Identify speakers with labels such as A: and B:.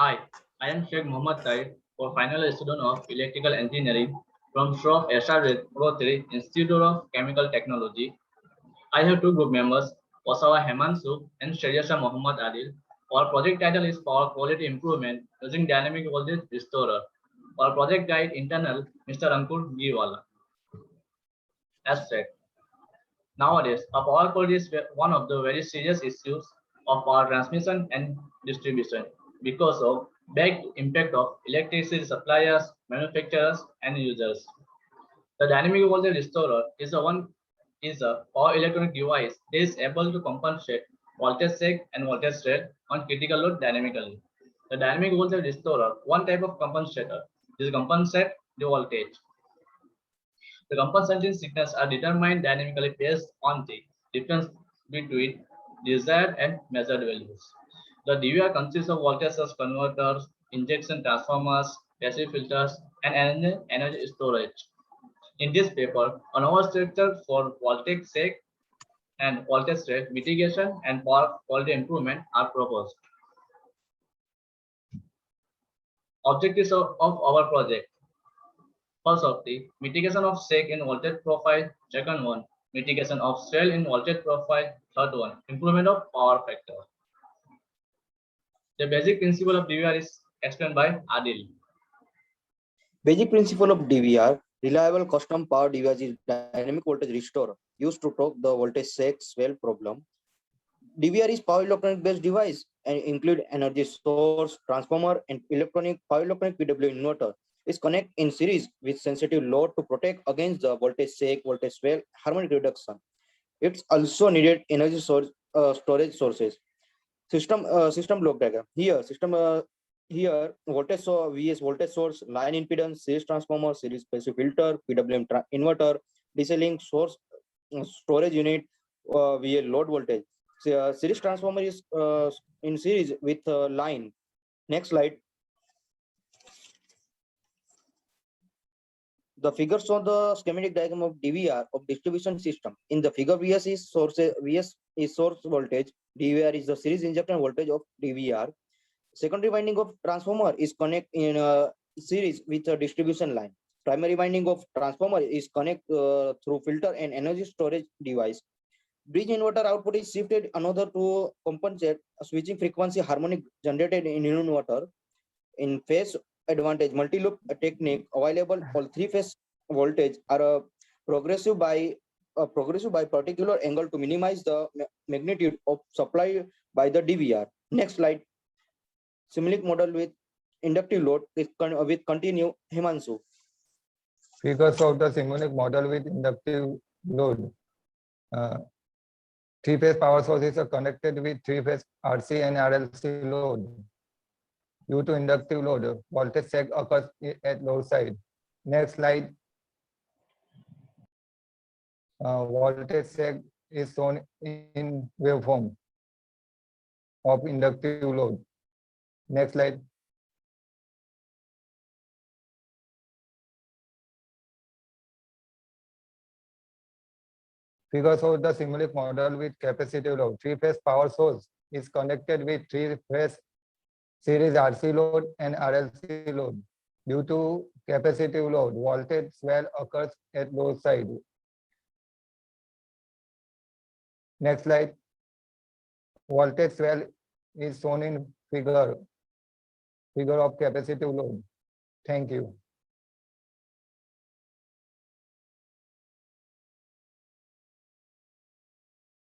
A: Hi, I am Sheikh Mohammad Taib, for final year student of Electrical Engineering from Shroff SR Rotary Institute of Chemical Technology. I have two group members, Wasawa Hemansu and Shreyasa Mohammad Adil. Our project title is Power Quality Improvement using Dynamic Voltage Restorer. Our project guide internal Mr. Ankur Giwala. Abstract. Nowadays, a power quality is one of the very serious issues of power transmission and distribution because of back impact of electricity suppliers, manufacturers, and users. The dynamic voltage restorer is a power electronic device that is able to compensate voltage sag and voltage spread on critical load dynamically. The dynamic voltage restorer, one type of compensator, is compensate the voltage. The compensating signals are determined dynamically based on the difference between desired and measured values. The DVR consists of voltage source converters, injection transformers, passive filters, and energy storage. In this paper, an overstructure for voltage sag and voltage rate mitigation and power quality improvement are proposed. Objectives of our project. First of the mitigation of sag in voltage profile. Second one, mitigation of swell in voltage profile. Third one, improvement of power factor. The basic principle of DVR is explained by Adil.
B: Basic principle of DVR, reliable custom power device is dynamic voltage restorer used to talk the voltage sag swell problem. DVR is power electronic based device and include energy source, transformer, and power electronic PW inverter. Is connect in series with sensitive load to protect against the voltage sag, voltage swell, harmonic reduction. It's also needed energy source storage sources. System block diagram. Here voltage VS voltage source, line impedance, series transformer, series passive filter, PWM inverter, decelling source storage unit, VA load voltage. Series transformer is in series with line. Next slide. The figure shows the schematic diagram of DVR of distribution system. In the figure, VS is source voltage. DVR is the series injection voltage of DVR. Secondary winding of transformer is connect in a series with a distribution line. Primary winding of transformer is connect through filter and energy storage device. Bridge inverter output is shifted another to compensate switching frequency harmonic generated in inverter. In phase advantage multi-loop technique available, all three-phase voltage are progressive by particular angle to minimize the magnitude of supply by the DVR. Next slide. Simulink model with inductive load with continue Himanshu.
C: Figures of the Simulink model with inductive load. Three-phase power sources are connected with three-phase RC and RLC load. Due to inductive load, voltage sag occurs at load side. Next slide. Voltage sag is shown in waveform of inductive load. Next slide. Figures of the Simulink model with capacitive load. Three-phase power source is connected with three-phase series RC load and RLC load. Due to capacitive load, voltage swell occurs at load side. Next slide. Voltage swell is shown in figure of capacitive load. Thank you.